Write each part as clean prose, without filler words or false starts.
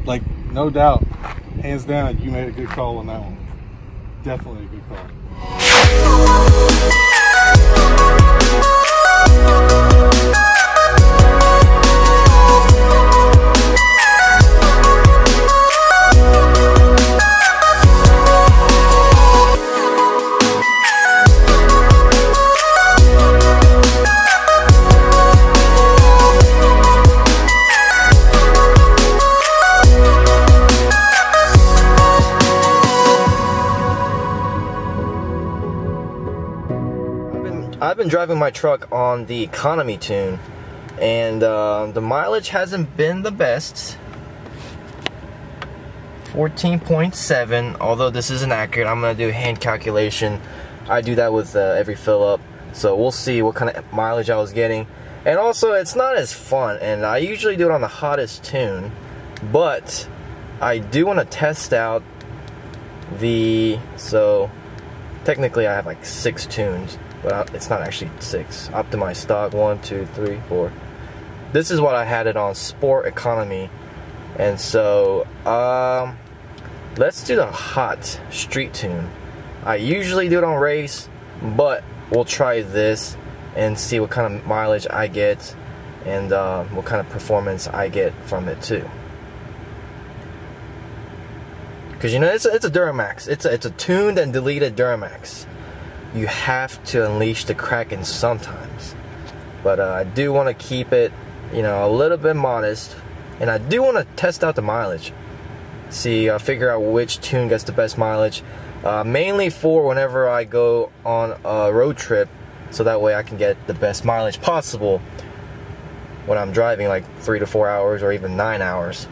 like, no doubt, hands down, you made a good call on that one. Definitely a good call. I've been driving my truck on the economy tune, and the mileage hasn't been the best. 14.7, although this isn't accurate. I'm gonna do a hand calculation. I do that with every fill up, so we'll see what kind of mileage I was getting. And also, it's not as fun, and I usually do it on the hottest tune, but I do want to test out so technically I have like 6 tunes, but it's not actually 6. Optimized stock, 1, 2, 3, 4. This is what I had it on, Sport Economy. And so let's do the hot street tune. I usually do it on race, but we'll try this and see what kind of mileage I get, and what kind of performance I get from it too. Because, you know, it's a Duramax. It's a tuned and deleted Duramax. You have to unleash the Kraken sometimes. But I do want to keep it, you know, a little bit modest. And I do want to test out the mileage. See, figure out which tune gets the best mileage. Mainly for whenever I go on a road trip, so that way I can get the best mileage possible when I'm driving like 3 to 4 hours or even 9 hours.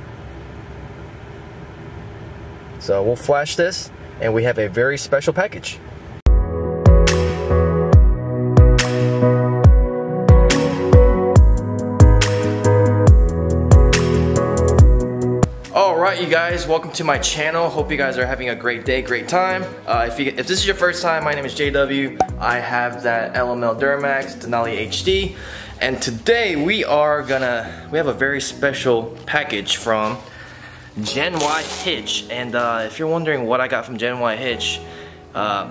So we'll flash this, and we have a very special package. Alright, you guys, welcome to my channel. Hope you guys are having a great day, great time. If this is your first time, my name is JW. I have that LML Duramax Denali HD, and today we have a very special package from Gen Y Hitch. And if you're wondering what I got from Gen Y Hitch, I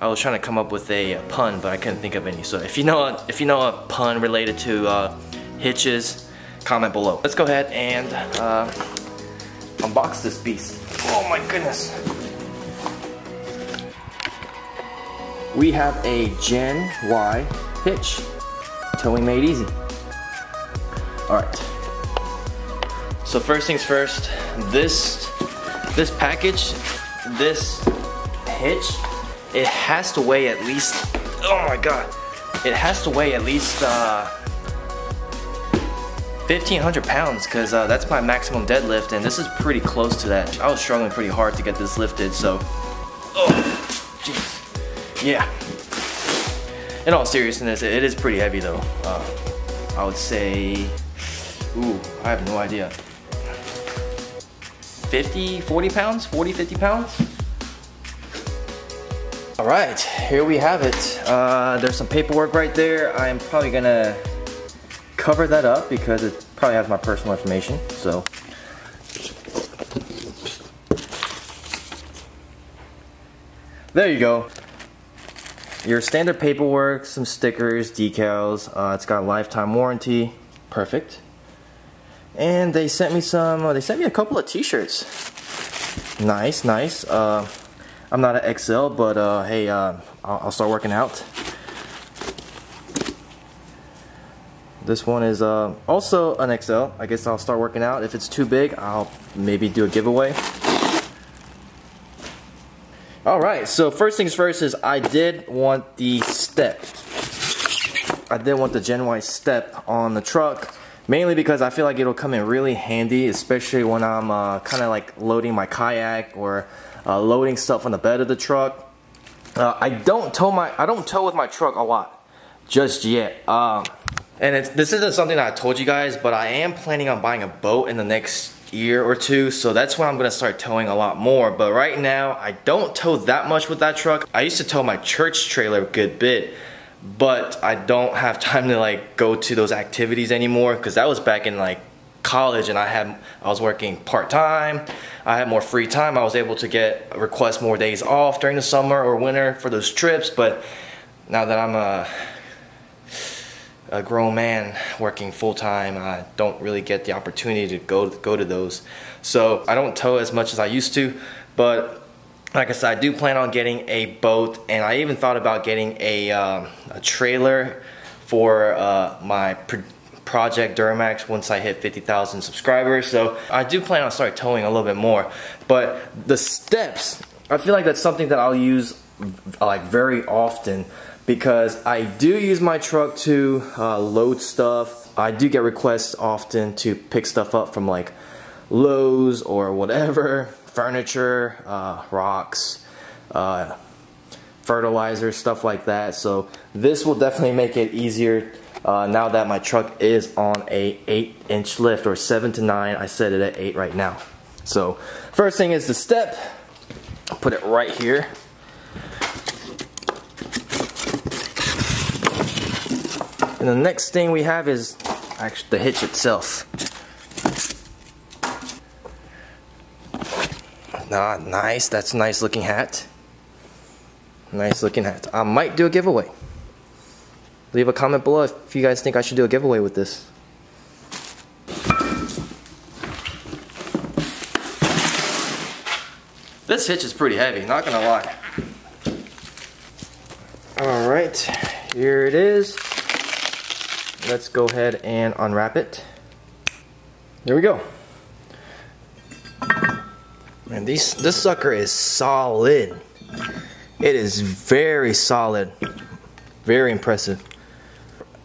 was trying to come up with a pun, but I couldn't think of any. So if you know a pun related to hitches, comment below. Let's go ahead and unbox this beast. Oh my goodness. We have a Gen Y Hitch. Towing made easy. Alright. So first things first, this package, this hitch, it has to weigh at least, oh my god, it has to weigh at least 1,500 pounds, because that's my maximum deadlift, and this is pretty close to that. I was struggling pretty hard to get this lifted, so, oh, jeez, yeah. In all seriousness, it is pretty heavy though. I would say, ooh, I have no idea. 40 pounds? 40, 50 pounds? Alright, here we have it. There's some paperwork right there. I am probably gonna cover that up because it probably has my personal information, so. There you go. Your standard paperwork, some stickers, decals. It's got a lifetime warranty. Perfect. And they sent me a couple of t-shirts. Nice, nice. I'm not an XL, but hey, I'll start working out. This one is also an XL. I guess I'll start working out. If it's too big, I'll maybe do a giveaway. Alright, so first things first is I did want the step. I did want the Gen Y step on the truck. Mainly because I feel like it'll come in really handy, especially when I'm kind of like loading my kayak or loading stuff on the bed of the truck. I don't tow with my truck a lot just yet. And this isn't something that I told you guys, but I am planning on buying a boat in the next year or two, so that's when I'm gonna start towing a lot more. But right now, I don't tow that much with that truck. I used to tow my church trailer a good bit, but I don't have time to like go to those activities anymore, because that was back in like college and I was working part-time, I had more free time, I was able to request more days off during the summer or winter for those trips. But now that I'm a grown man working full-time, I don't really get the opportunity to go to those. So I don't tow as much as I used to, but like I said, I do plan on getting a boat, and I even thought about getting a trailer for my project Duramax once I hit 50,000 subscribers. So I do plan on start towing a little bit more. But the steps, I feel like that's something that I'll use like very often, because I do use my truck to load stuff. I do get requests often to pick stuff up from like Lowe's or whatever, furniture, rocks, fertilizer, stuff like that. So this will definitely make it easier now that my truck is on a 8-inch lift, or 7 to 9. I set it at 8 right now. So first thing is the step. I'll put it right here. And the next thing we have is actually the hitch itself. Nice, that's a nice looking hat. Nice looking hat. I might do a giveaway. Leave a comment below if you guys think I should do a giveaway with this. This hitch is pretty heavy, not gonna lie. Alright, here it is. Let's go ahead and unwrap it. There we go. Man, this sucker is solid. It is very solid. Very impressive.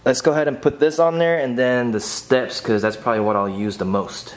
Let's go ahead and put this on there, and then the steps, because that's probably what I'll use the most.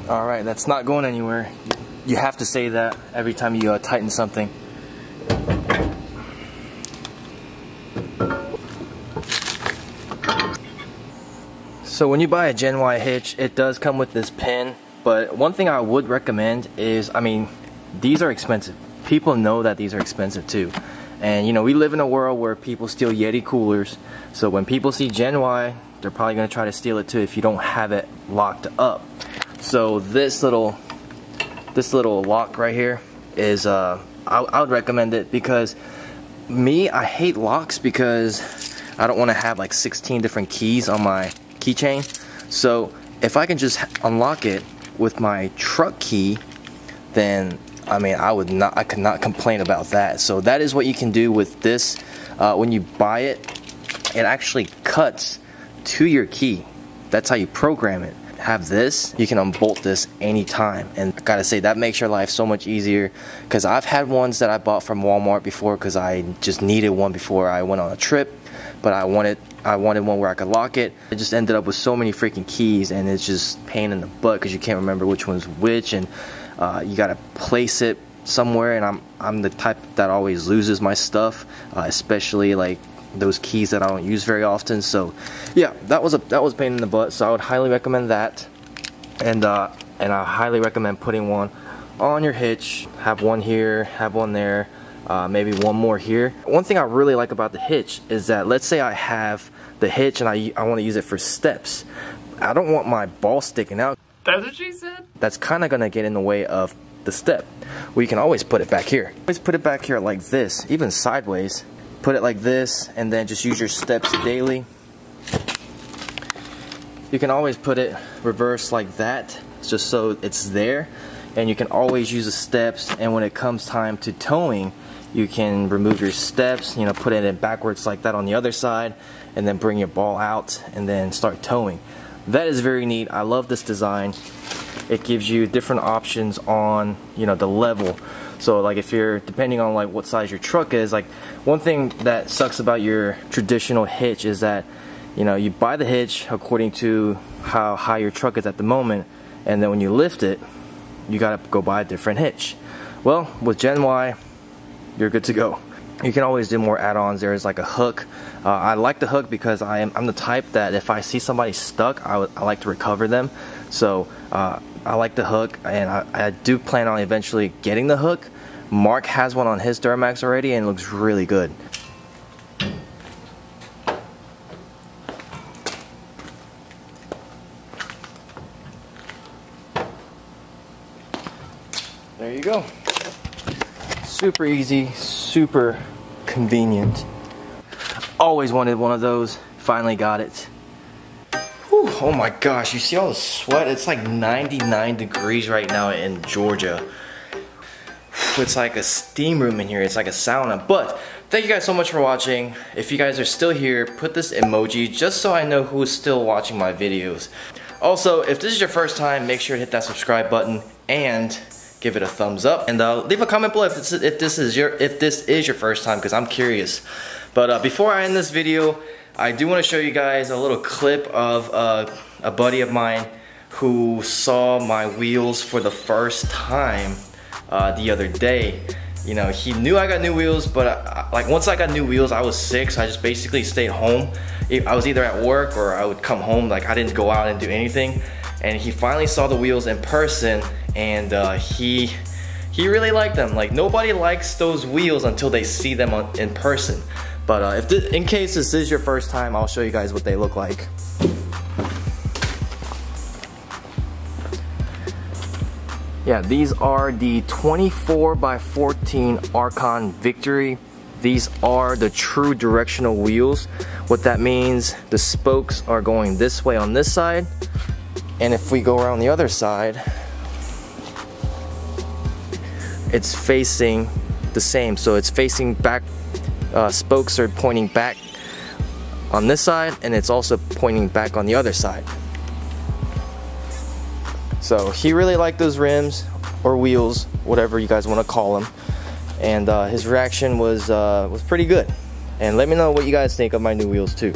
Alright, that's not going anywhere. You have to say that every time you tighten something. So when you buy a Gen Y hitch, it does come with this pin, but one thing I would recommend is, I mean, these are expensive. People know that these are expensive too. And you know, we live in a world where people steal Yeti coolers, so when people see Gen Y, they're probably going to try to steal it too if you don't have it locked up. So this little lock right here is I would recommend it, because I hate locks because I don't want to have like 16 different keys on my keychain. So if I can just unlock it with my truck key, then I mean I could not complain about that. So that is what you can do with this. When you buy it, it actually cuts to your key. That's how you program it. Have this, you can unbolt this anytime, and I gotta say that makes your life so much easier, because I've had ones that I bought from Walmart before because I just needed one before I went on a trip, but I wanted one where I could lock it. It just ended up with so many freaking keys, and it's just pain in the butt because you can't remember which one's which, and you gotta place it somewhere, and I'm the type that always loses my stuff, especially like those keys that I don't use very often. So yeah, that was a pain in the butt. So I would highly recommend that, and I highly recommend putting one on your hitch. Have one here, have one there, maybe one more here. One thing I really like about the hitch is that, let's say I have the hitch and I want to use it for steps. I don't want my ball sticking out. That's what she said. That's kind of gonna get in the way of the step. Well, you can always put it back here. Always put it back here like this, even sideways. Put it like this, and then just use your steps daily. You can always put it reverse like that, just so it's there, and you can always use the steps. And when it comes time to towing, you can remove your steps, you know, put it in backwards like that on the other side, and then bring your ball out and then start towing. That is very neat. I love this design. It gives you different options on, you know, the level. So like if you're, depending on like what size your truck is, like one thing that sucks about your traditional hitch is that, you know, you buy the hitch according to how high your truck is at the moment, and then when you lift it, you gotta go buy a different hitch. Well, with Gen Y, you're good to go. You can always do more add-ons. There's like a hook. I like the hook because I'm the type that if I see somebody stuck, I like to recover them. So I like the hook, and I do plan on eventually getting the hook. Mark has one on his Duramax already, and it looks really good. There you go. Super easy, super convenient. Always wanted one of those. Finally got it. Whew, oh my gosh, you see all the sweat? It's like 99 degrees right now in Georgia. It's like a steam room in here. It's like a sauna. But thank you guys so much for watching. If you guys are still here, put this emoji just so I know who is still watching my videos. Also, if this is your first time, make sure to hit that subscribe button and give it a thumbs up, and leave a comment below if this is your first time, because I'm curious. But before I end this video, I do want to show you guys a little clip of a buddy of mine who saw my wheels for the first time the other day. You know, he knew I got new wheels, but like once I got new wheels, I was sick, so I just basically stayed home. I was either at work or I would come home. Like I didn't go out and do anything. And he finally saw the wheels in person, and he really liked them. Like nobody likes those wheels until they see them in person. But in case this is your first time, I'll show you guys what they look like. Yeah, these are the 24x14 Archon Victory. These are the true directional wheels. What that means, the spokes are going this way on this side, and if we go around the other side, it's facing the same. So it's facing back, spokes are pointing back on this side, and it's also pointing back on the other side. So he really liked those rims, or wheels, whatever you guys want to call them, and his reaction was pretty good. And let me know what you guys think of my new wheels too.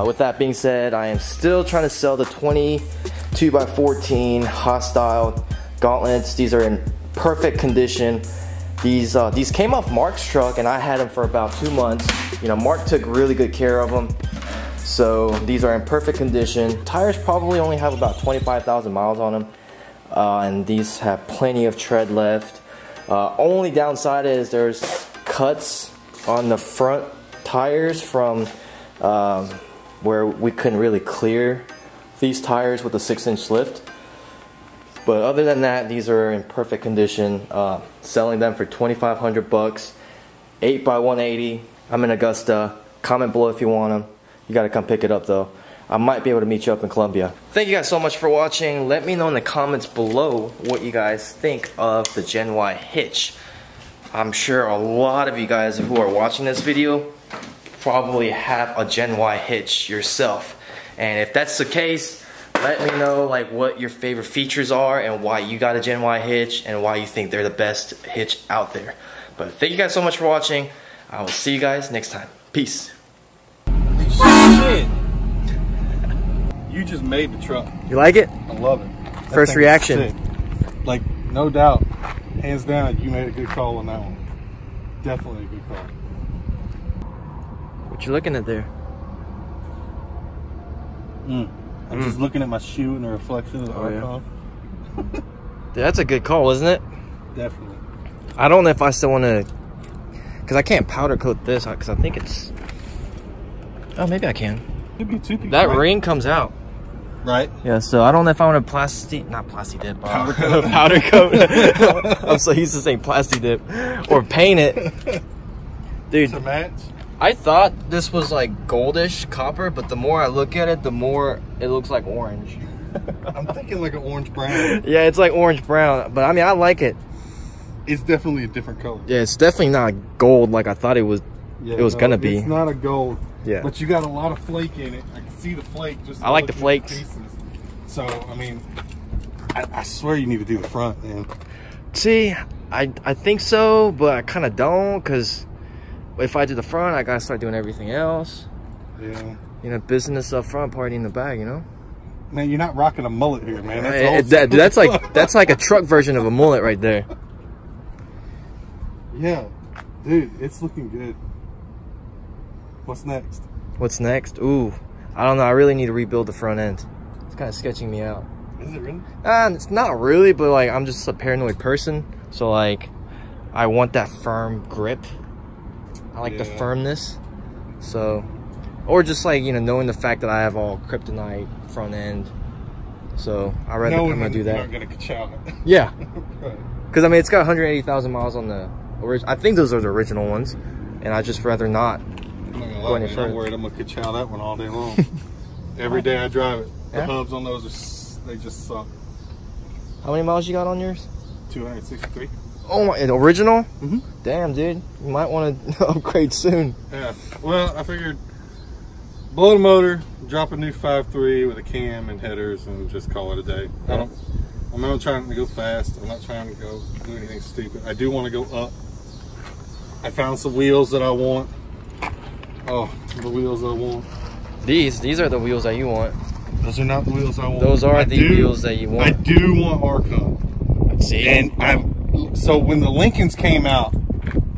With that being said, I am still trying to sell the 22x14 Hostile gauntlets. These are in perfect condition. These came off Mark's truck, and I had them for about 2 months. You know, Mark took really good care of them. So these are in perfect condition. Tires probably only have about 25,000 miles on them. And these have plenty of tread left. Only downside is there's cuts on the front tires from where we couldn't really clear these tires with a 6-inch lift. But other than that, these are in perfect condition. Selling them for $2,500 bucks, 8x180. I'm in Augusta. Comment below if you want them. You gotta come pick it up though. I might be able to meet you up in Columbia. Thank you guys so much for watching. Let me know in the comments below what you guys think of the Gen Y hitch. I'm sure a lot of you guys who are watching this video probably have a Gen Y hitch yourself. And if that's the case, let me know like what your favorite features are and why you got a Gen Y hitch and why you think they're the best hitch out there. But thank you guys so much for watching. I will see you guys next time. Peace. Shit. You just made the truck. You like it? I love it. First reaction. Sick. Like, no doubt, hands down, you made a good call on that one. Definitely a good call. What you looking at there? I'm just looking at my shoe and the reflection of the Archon. Yeah. That's a good call, isn't it? Definitely. I don't know if I still want to, because I can't powder coat this because I think it's. Oh, maybe I can. It'd be too that ring comes out. Right. Yeah, so I don't know if I want to not plasti dip. Powder coat. Powder coat. I'm so used to saying plasti dip. Or paint it. Dude. To match? I thought this was like goldish copper, but the more I look at it, the more it looks like orange. I'm thinking like an orange brown. Yeah, it's like orange brown, but I mean, I like it. It's definitely a different color. Yeah, it's definitely not gold like I thought it was. Yeah, it was gonna be. It's not a gold. Yeah. But you got a lot of flake in it. I can see the flake. Just I like the flakes. Pieces. So I mean, I swear you need to do the front, man. See, I think so, but I kind of don't, because if I do the front, I gotta start doing everything else. Yeah. You know, business up front, party in the back. You know. Man, you're not rocking a mullet here, man. That's that's like a truck version of a mullet right there. Yeah, dude, it's looking good. What's next? What's next? Ooh, I don't know. I really need to rebuild the front end. It's kind of sketching me out. Is it really? It's not really, but like I'm just a paranoid person, so like I want that firm grip. I like the firmness. So, or just like, you know, knowing the fact that I have all kryptonite front end. So I rather I'm gonna do that. You're not gonna ka-chow it. Yeah. Because I mean, it's got 180,000 miles on the original. I think those are the original ones, and I just rather not. I'm not gonna lie, man, I'm worried I'm gonna ka-chow that one all day long. Every day I drive it. The hubs on those they just suck. How many miles you got on yours? 263. Oh my, original? Mm-hmm. Damn, dude, you might want to upgrade soon. Yeah. Well, I figured blow the motor, drop a new 5.3 with a cam and headers, and just call it a day. I'm not trying to go fast. I'm not trying to go do anything stupid. I do want to go up. I found some wheels that I want. Oh, the wheels I want. These are the wheels that you want. Those are not the wheels I want. Those are the wheels that you want. I do want Archon. See? And so when the Lincolns came out,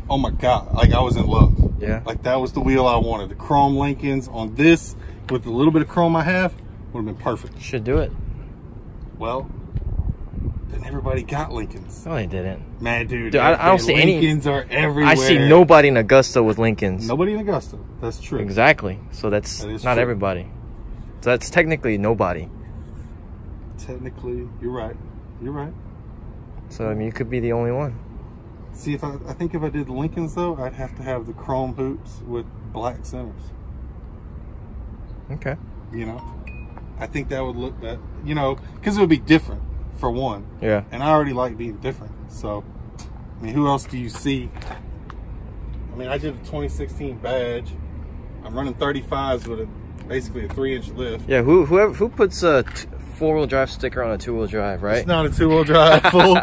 oh my God, like I was in love. Yeah. Like that was the wheel I wanted. The chrome Lincolns on this with the little bit of chrome I have would have been perfect. Should do it. Well, then everybody got Lincolns. No, they didn't. Man, dude, I don't see any. Lincolns are everywhere. I see nobody in Augusta with Lincolns. Nobody in Augusta. That's true. Exactly. So that's not true. Everybody. So that's technically nobody. Technically, you're right. You're right. So I mean, you could be the only one. See, if I think if I did Lincolns though, I'd have to have the chrome hoops with black centers. Okay. You know, I think that would look that. You know, because it would be different for one. Yeah. And I already like being different. So, I mean, who else do you see? I mean, I did a 2016 badge. I'm running 35s with basically a 3-inch lift. Yeah. Who puts a 4-wheel drive sticker on a 2-wheel drive, right? It's not a 2-wheel drive, full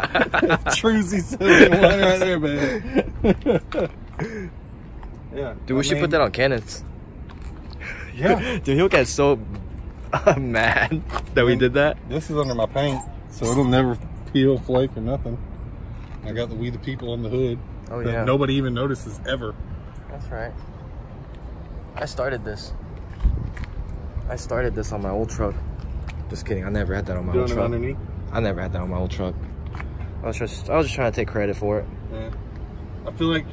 Truzy 71 right there, man. Yeah. Dude, we should put that on cannons. Yeah. Dude, he'll get so mad that we did that. This is under my paint, so it'll never peel, flake, or nothing. I got the We the People on the hood. Oh yeah. That nobody even notices ever. That's right. I started this on my old truck. Just kidding. I never had that on my old truck. Underneath? I never had that on my old truck. I was just trying to take credit for it. Yeah. I feel like